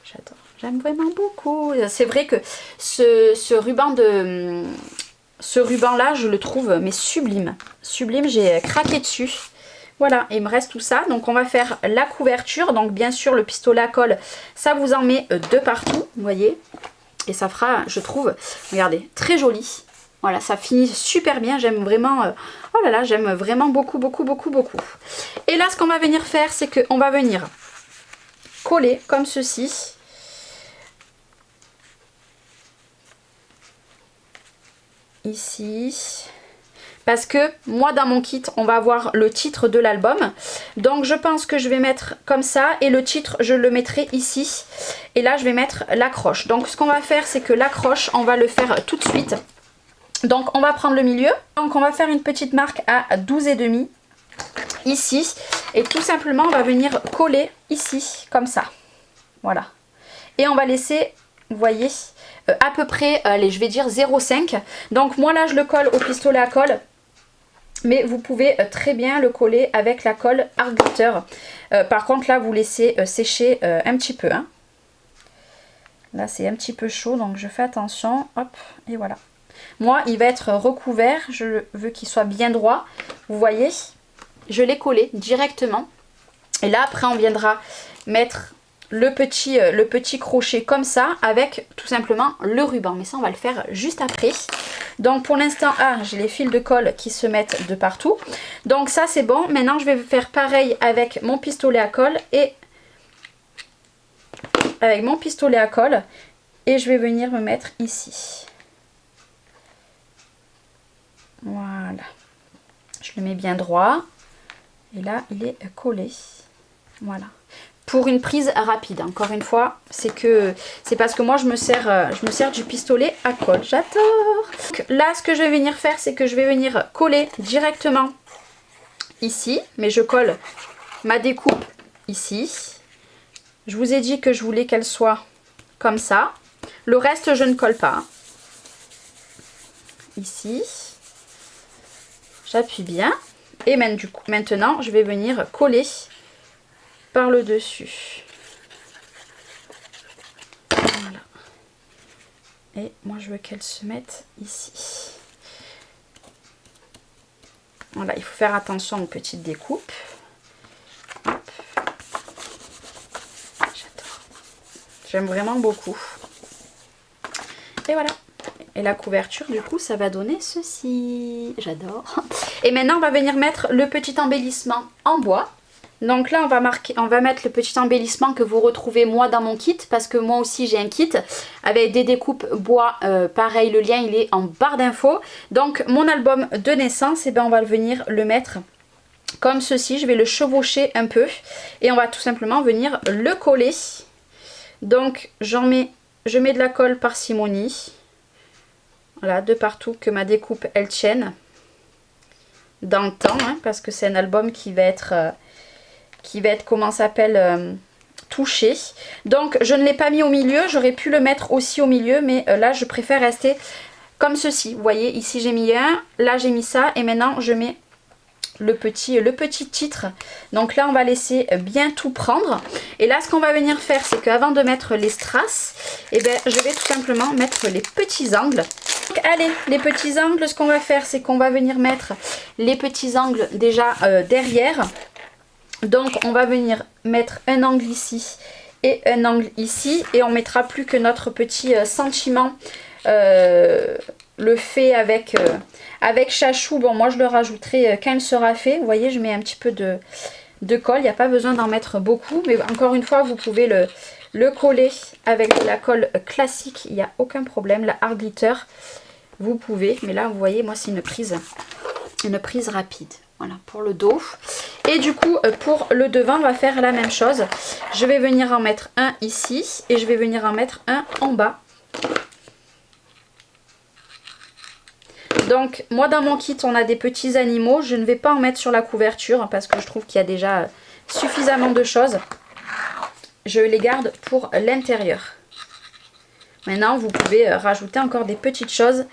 J'adore. J'aime vraiment beaucoup. C'est vrai que ce ruban-là, je le trouve mais sublime. Sublime, j'ai craqué dessus. Voilà, il me reste tout ça. Donc, on va faire la couverture. Donc, bien sûr, le pistolet à colle, ça vous en met de partout, vous voyez. Et ça fera, je trouve, regardez, très joli. Voilà, ça finit super bien, j'aime vraiment, oh là là, j'aime vraiment beaucoup. Et là, ce qu'on va venir faire, c'est qu'on va venir coller comme ceci. Ici. Parce que moi, dans mon kit, on va avoir le titre de l'album. Donc, je pense que je vais mettre comme ça. Et le titre, je le mettrai ici. Et là, je vais mettre l'accroche. Donc, ce qu'on va faire, c'est que l'accroche, on va le faire tout de suite. Donc on va prendre le milieu, donc on va faire une petite marque à 12,5 ici et tout simplement on va venir coller ici comme ça, voilà. Et on va laisser, vous voyez, à peu près, allez, je vais dire 0,5. Donc moi là je le colle au pistolet à colle, mais vous pouvez très bien le coller avec la colle Art Glitter. Par contre là vous laissez sécher un petit peu, hein. Là c'est un petit peu chaud donc je fais attention, hop, et voilà. Moi, il va être recouvert, je veux qu'il soit bien droit. Vous voyez, je l'ai collé directement. Et là, après, on viendra mettre le petit crochet comme ça avec tout simplement le ruban. Mais ça, on va le faire juste après. Donc, pour l'instant, j'ai les fils de colle qui se mettent de partout. Donc, ça, c'est bon. Maintenant, je vais faire pareil avec mon pistolet à colle et avec mon pistolet à colle. Et je vais venir me mettre ici. Voilà, je le mets bien droit et là il est collé, voilà. pour une prise rapide. Encore une fois, c'est parce que moi je me sers du pistolet à colle. J'adore. Là, ce que je vais venir faire, c'est que je vais venir coller directement ici, mais je colle ma découpe ici. Je vous ai dit que je voulais qu'elle soit comme ça. Le reste, je ne colle pas. Ici, j'appuie bien. Et maintenant, je vais venir coller par le dessus. Voilà. Et moi, je veux qu'elle se mette ici. Voilà, il faut faire attention aux petites découpes. Hop. J'adore. J'aime vraiment beaucoup. Et voilà. Et la couverture, du coup, ça va donner ceci. J'adore. Et maintenant, on va venir mettre le petit embellissement en bois. Donc là, on va mettre le petit embellissement que vous retrouvez moi dans mon kit. Parce que moi aussi, j'ai un kit avec des découpes bois. Pareil, le lien, il est en barre d'infos. Donc, mon album de naissance, et ben, on va venir le mettre comme ceci. Je vais le chevaucher un peu. Et on va tout simplement venir le coller. Donc, je mets de la colle parcimonie. Voilà, de partout, que ma découpe, elle tienne dans le temps, hein, parce que c'est un album qui va être comment ça s'appelle, touché. Donc, je ne l'ai pas mis au milieu, j'aurais pu le mettre aussi au milieu, mais là, je préfère rester comme ceci. Vous voyez, ici, j'ai mis un, là, j'ai mis ça, et maintenant, je mets le petit titre. Donc là, on va laisser bien tout prendre. Et là, ce qu'on va venir faire, c'est qu'avant de mettre les strass, eh ben, je vais tout simplement mettre les petits angles. Donc, allez, les petits angles, ce qu'on va faire, c'est qu'on va venir mettre les petits angles déjà derrière. Donc, on va venir mettre un angle ici et un angle ici. Et on mettra plus que notre petit sentiment. Le fait avec chachou. Bon, moi, je le rajouterai quand il sera fait. Vous voyez, je mets un petit peu de colle. Il n'y a pas besoin d'en mettre beaucoup. Mais encore une fois, vous pouvez le coller avec de la colle classique. Il n'y a aucun problème. La hard glitter, vous pouvez. Mais là, vous voyez, moi, c'est une prise rapide. Voilà, pour le dos. Et du coup, pour le devant, on va faire la même chose. Je vais venir en mettre un ici. Et je vais venir en mettre un en bas. Donc, moi, dans mon kit, on a des petits animaux. Je ne vais pas en mettre sur la couverture parce que je trouve qu'il y a déjà suffisamment de choses. Je les garde pour l'intérieur. Maintenant, vous pouvez rajouter encore des petites choses.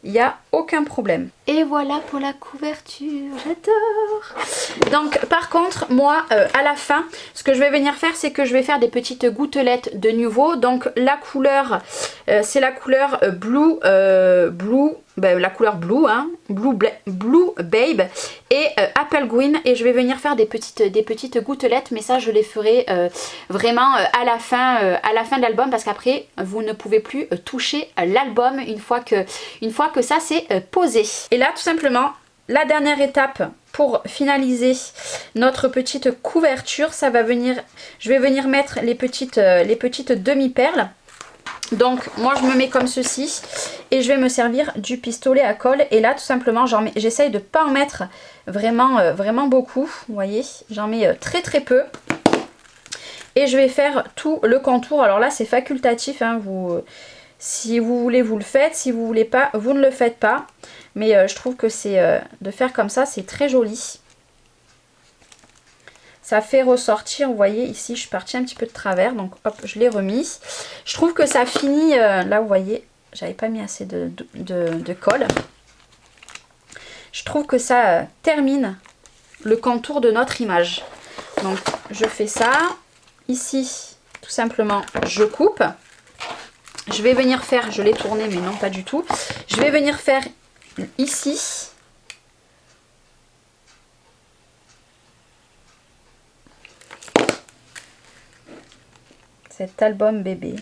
Il n'y a aucun problème. Et voilà pour la couverture. J'adore. Donc, par contre, moi, à la fin, ce que je vais venir faire, c'est que je vais faire des petites gouttelettes de nouveau. Donc, la couleur, c'est la couleur la couleur blue, hein, blue babe et apple green, et je vais venir faire des petites gouttelettes, mais ça je les ferai vraiment à la fin de l'album, parce qu'après vous ne pouvez plus toucher l'album une fois que ça c'est posé. Et là tout simplement la dernière étape pour finaliser notre petite couverture, ça va venir, je vais venir mettre les petites demi-perles. Donc moi je me mets comme ceci et je vais me servir du pistolet à colle, et là tout simplement j'essaye de ne pas en mettre vraiment beaucoup, vous voyez, j'en mets très peu, et je vais faire tout le contour. Alors là c'est facultatif, hein, si vous voulez vous le faites, si vous voulez pas vous ne le faites pas, mais je trouve que c'est de faire comme ça, c'est très joli. Ça fait ressortir, vous voyez, ici je suis partie un petit peu de travers, donc hop, je l'ai remis. Je trouve que ça finit, là vous voyez, j'avais pas mis assez de colle. Je trouve que ça termine le contour de notre image. Donc je fais ça, ici tout simplement je coupe. Je vais venir faire, je l'ai tourné mais non pas du tout. Je vais venir faire ici. Cet album bébé.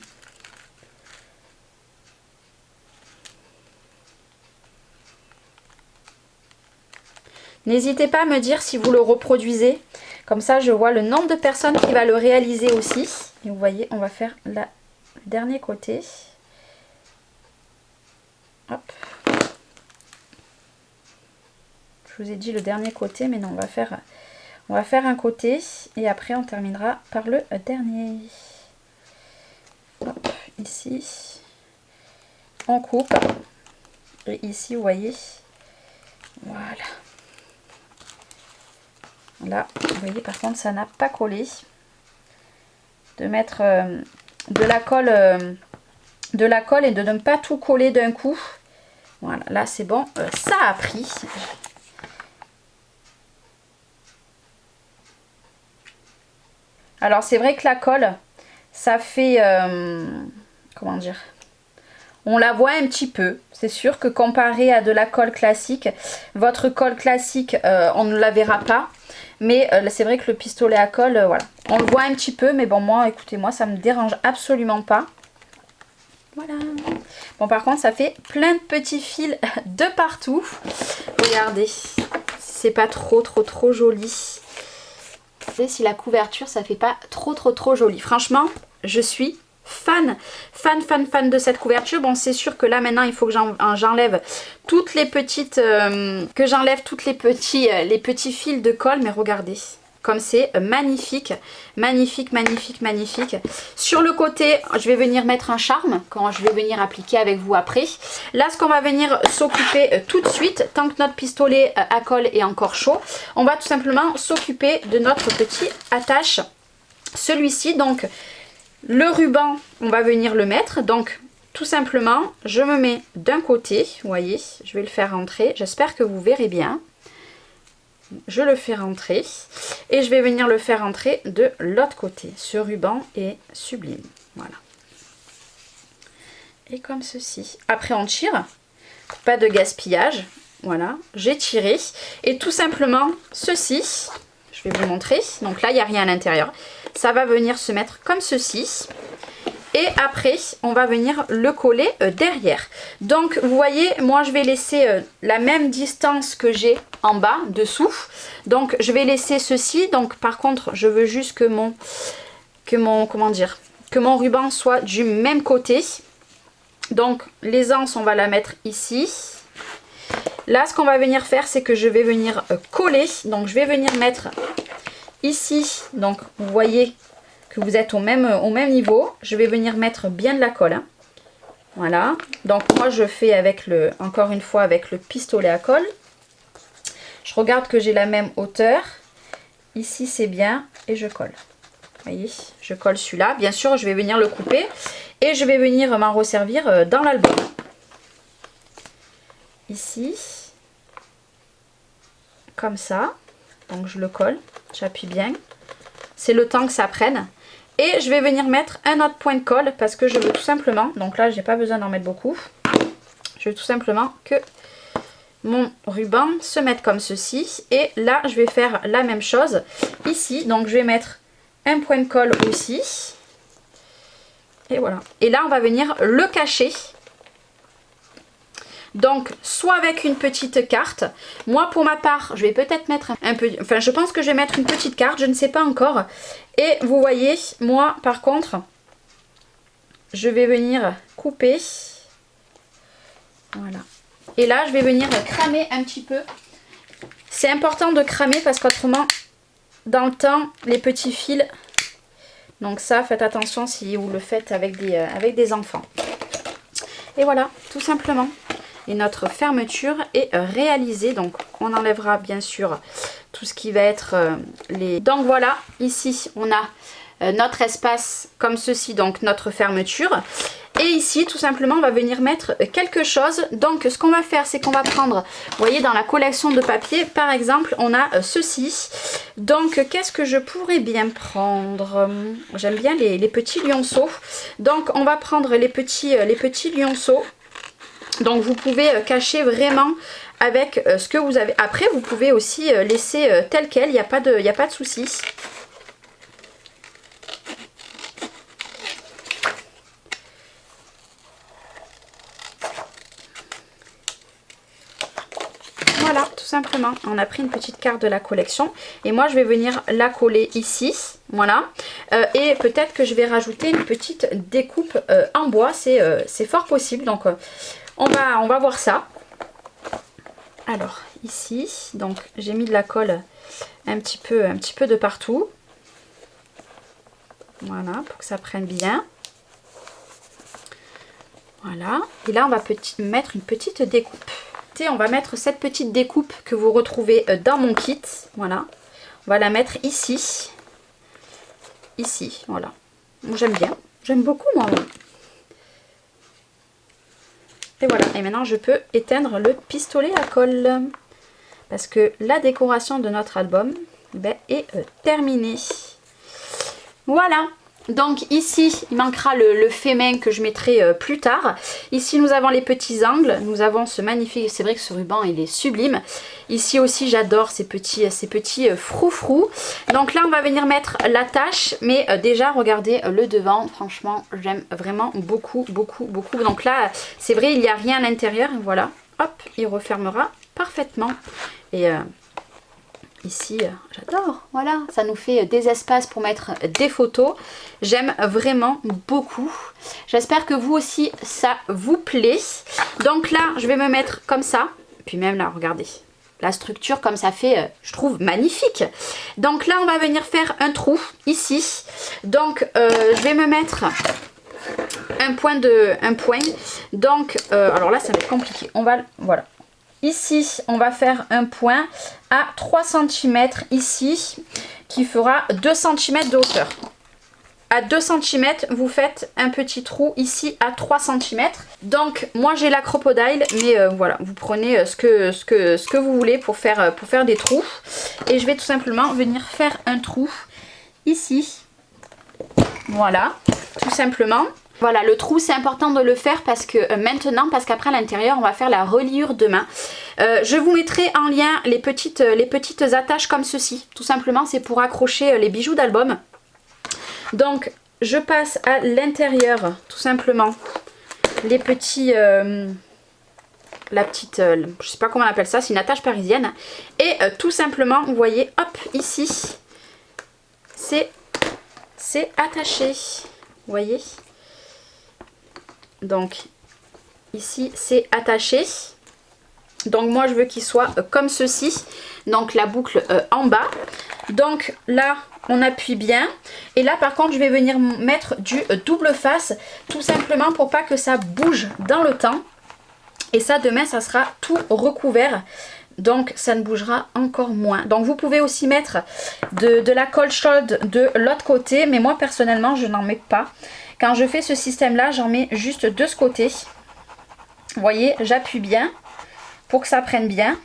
N'hésitez pas à me dire si vous le reproduisez. Comme ça, je vois le nombre de personnes qui va le réaliser aussi. Et vous voyez, on va faire le dernier côté. Hop. Je vous ai dit le dernier côté, mais non, on va faire On va faire un côté et après on terminera par le dernier. Hop, ici. On coupe. Et ici, vous voyez. Voilà. Là, vous voyez, par contre, ça n'a pas collé. De mettre de la colle et de ne pas tout coller d'un coup. Voilà, là, c'est bon. Ça a pris. Alors, c'est vrai que la colle, ça fait... comment dire ? On la voit un petit peu. C'est sûr que comparé à de la colle classique, votre colle classique, on ne la verra pas. Mais c'est vrai que le pistolet à colle, voilà. On le voit un petit peu, mais bon, moi, écoutez, moi, ça me dérange absolument pas. Voilà. Bon, par contre, ça fait plein de petits fils de partout. Regardez, c'est pas trop joli. Si la couverture, ça fait pas trop joli. Franchement, je suis fan de cette couverture. Bon, c'est sûr que là maintenant il faut que j'enlève toutes les petites les petits fils de colle, mais regardez comme c'est magnifique. Sur le côté, je vais venir mettre un charme quand je vais venir appliquer avec vous après. Là, ce qu'on va venir s'occuper tout de suite, tant que notre pistolet à colle est encore chaud, on va tout simplement s'occuper de notre petit attache. Celui-ci, donc le ruban, on va venir le mettre. Donc tout simplement, je me mets d'un côté, vous voyez, je vais le faire rentrer. J'espère que vous verrez bien. Je le fais rentrer et je vais venir le faire rentrer de l'autre côté. Ce ruban est sublime. Voilà. Et comme ceci. Après on tire. Pas de gaspillage. Voilà. J'ai tiré. Et tout simplement, ceci, je vais vous montrer. Donc là, il n'y a rien à l'intérieur. Ça va venir se mettre comme ceci. Et après, on va venir le coller derrière. Donc, vous voyez, moi, je vais laisser la même distance que j'ai en bas, dessous. Donc, je vais laisser ceci. Donc, par contre, je veux juste que mon ruban soit du même côté. Donc, l'aisance, on va la mettre ici. Là, ce qu'on va venir faire, c'est que je vais venir coller. Donc, je vais venir mettre ici. Donc, vous voyez que vous êtes au même niveau. Je vais venir mettre bien de la colle. Hein. Voilà. Donc, moi, je fais encore une fois, avec le pistolet à colle. Je regarde que j'ai la même hauteur. Ici, c'est bien. Et je colle. Vous voyez, je colle celui-là. Bien sûr, je vais venir le couper. Et je vais venir m'en resservir dans l'album. Ici. Comme ça. Donc, je le colle. J'appuie bien. C'est le temps que ça prenne. Et je vais venir mettre un autre point de colle parce que je veux tout simplement, donc là j'ai pas besoin d'en mettre beaucoup, je veux tout simplement que mon ruban se mette comme ceci. Et là je vais faire la même chose ici, donc je vais mettre un point de colle aussi. Et voilà. Et là on va venir le cacher. Donc, soit avec une petite carte. Moi, pour ma part, je vais peut-être mettre un peu... Enfin, je pense que je vais mettre une petite carte. Je ne sais pas encore. Et vous voyez, moi, par contre, je vais venir couper. Voilà. Et là, je vais venir cramer un petit peu. C'est important de cramer parce qu'autrement, dans le temps, les petits fils... Donc ça, faites attention si vous le faites avec des enfants. Et voilà, tout simplement. Et notre fermeture est réalisée. Donc on enlèvera bien sûr tout ce qui va être les... Donc voilà, ici on a notre espace comme ceci, donc notre fermeture. Et ici tout simplement on va venir mettre quelque chose. Donc ce qu'on va faire, c'est qu'on va prendre, vous voyez dans la collection de papier par exemple, on a ceci. Donc qu'est-ce que je pourrais bien prendre? J'aime bien les petits lionceaux. Donc on va prendre les petits lionceaux. Donc vous pouvez cacher vraiment avec ce que vous avez. Après vous pouvez aussi laisser tel quel, il n'y a pas de souci. Voilà, tout simplement, on a pris une petite carte de la collection. Et moi je vais venir la coller ici, voilà. Et peut-être que je vais rajouter une petite découpe en bois, c'est fort possible. Donc on va voir ça. Alors ici, donc j'ai mis de la colle un petit peu de partout. Voilà, pour que ça prenne bien. Voilà. Et là, on va mettre une petite découpe. Et on va mettre cette petite découpe que vous retrouvez dans mon kit. Voilà. On va la mettre ici. Ici, voilà. J'aime bien. J'aime beaucoup, moi. Et voilà. Et maintenant, je peux éteindre le pistolet à colle. Parce que la décoration de notre album est terminée. Voilà. Donc ici, il manquera le fait main que je mettrai plus tard. Ici, nous avons les petits angles. Nous avons ce magnifique... C'est vrai que ce ruban, il est sublime. Ici aussi, j'adore ces petits froufrous. Donc là, on va venir mettre l'attache. Mais déjà, regardez le devant. Franchement, j'aime vraiment beaucoup, beaucoup, beaucoup. Donc là, c'est vrai, il n'y a rien à l'intérieur. Voilà. Hop, il refermera parfaitement. Et... ici, j'adore, voilà, ça nous fait des espaces pour mettre des photos. J'aime vraiment beaucoup. J'espère que vous aussi, ça vous plaît. Donc là, je vais me mettre comme ça. Puis même là, regardez, la structure comme ça fait, je trouve, magnifique. Donc là, on va venir faire un trou ici. Donc, je vais me mettre un point. Donc, alors là, ça va être compliqué. On va, voilà. Ici, on va faire un point à 3 cm ici, qui fera 2 cm de hauteur. À 2 cm, vous faites un petit trou ici à 3 cm. Donc, moi j'ai la crocodile, mais voilà, vous prenez ce que vous voulez pour faire des trous. Et je vais tout simplement venir faire un trou ici. Voilà, tout simplement. Voilà, le trou, c'est important de le faire parce que maintenant, parce qu'après à l'intérieur, on va faire la reliure demain. Je vous mettrai en lien les petites attaches comme ceci. Tout simplement, c'est pour accrocher les bijoux d'album. Donc, je passe à l'intérieur, tout simplement, les petits... je sais pas comment on appelle ça, c'est une attache parisienne. Et tout simplement, vous voyez, hop, ici, c'est attaché. Vous voyez ? Donc ici c'est attaché. Donc moi je veux qu'il soit comme ceci. Donc la boucle en bas. Donc là on appuie bien. Et là par contre je vais venir mettre du double face. Tout simplement pour pas que ça bouge dans le temps. Et ça demain ça sera tout recouvert. Donc ça ne bougera encore moins. Donc vous pouvez aussi mettre de la colle chaude de l'autre côté. Mais moi personnellement je n'en mets pas. Quand je fais ce système là, j'en mets juste de ce côté. Vous voyez, j'appuie bien pour que ça prenne bien.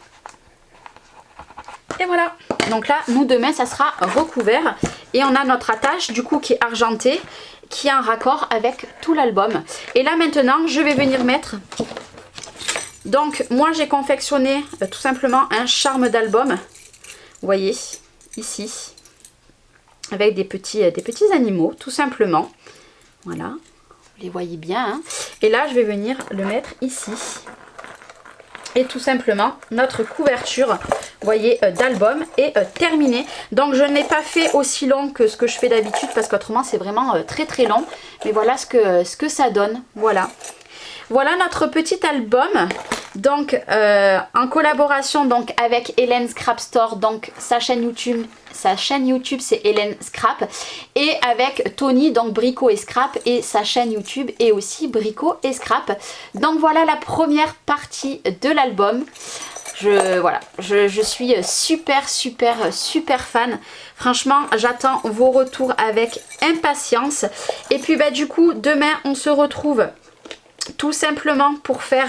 Et voilà. Donc là, nous demain, ça sera recouvert. Et on a notre attache du coup qui est argentée, qui est en raccord avec tout l'album. Et là maintenant, je vais venir mettre... Donc moi j'ai confectionné tout simplement un charme d'album. Vous voyez, ici. Avec des petits animaux, tout simplement. Voilà, vous les voyez bien. Hein. Et là, je vais venir le mettre ici. Et tout simplement, notre couverture, vous voyez, d'album est terminée. Donc, je n'ai pas fait aussi long que ce que je fais d'habitude parce qu'autrement, c'est vraiment très très long. Mais voilà ce que ça donne. Voilà. Voilà notre petit album. Donc, en collaboration donc, avec Hélène Scrap Store, donc sa chaîne YouTube c'est Hélène Scrap, et avec Tony, donc Brico et Scrap, et sa chaîne YouTube est aussi Brico et Scrap. Donc voilà la première partie de l'album. Je suis super fan. Franchement, j'attends vos retours avec impatience. Et puis bah du coup, demain on se retrouve tout simplement pour faire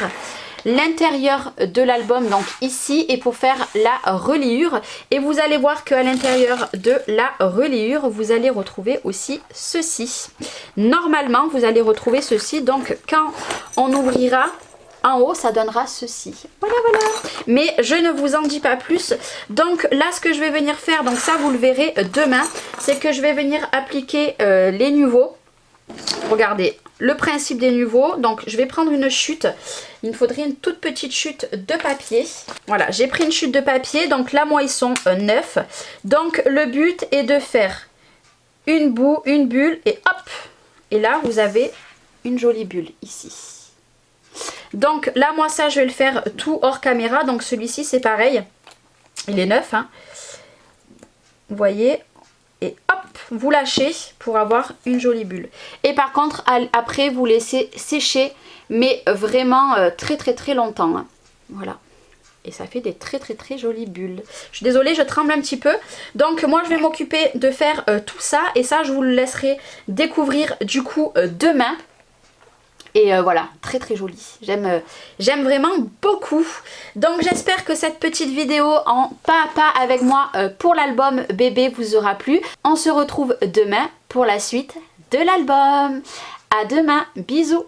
l'intérieur de l'album, donc ici, et pour faire la reliure. Et vous allez voir qu'à l'intérieur de la reliure, vous allez retrouver aussi ceci. Normalement, vous allez retrouver ceci. Donc quand on ouvrira en haut, ça donnera ceci. Voilà. Mais je ne vous en dis pas plus. Donc là, ce que je vais venir faire, donc ça vous le verrez demain, c'est que je vais venir appliquer les niveaux. Regardez le principe des niveaux. Donc je vais prendre une chute. Il me faudrait une toute petite chute de papier. Voilà, j'ai pris une chute de papier. Donc là, moi, ils sont 9. Donc le but est de faire une bulle et hop. Et là, vous avez une jolie bulle ici. Donc là, moi, ça, je vais le faire tout hors caméra. Donc celui-ci, c'est pareil. Il est neuf, hein. vous voyez, et hop, vous lâchez pour avoir une jolie bulle. Et par contre, après, vous laissez sécher, mais vraiment très longtemps. Hein. Voilà. Et ça fait des très jolies bulles. Je suis désolée, je tremble un petit peu. Donc moi, je vais m'occuper de faire tout ça. Et ça, je vous le laisserai découvrir du coup demain. Et voilà, très joli. J'aime vraiment beaucoup. Donc j'espère que cette petite vidéo en pas à pas avec moi pour l'album bébé vous aura plu. On se retrouve demain pour la suite de l'album. À demain, bisous.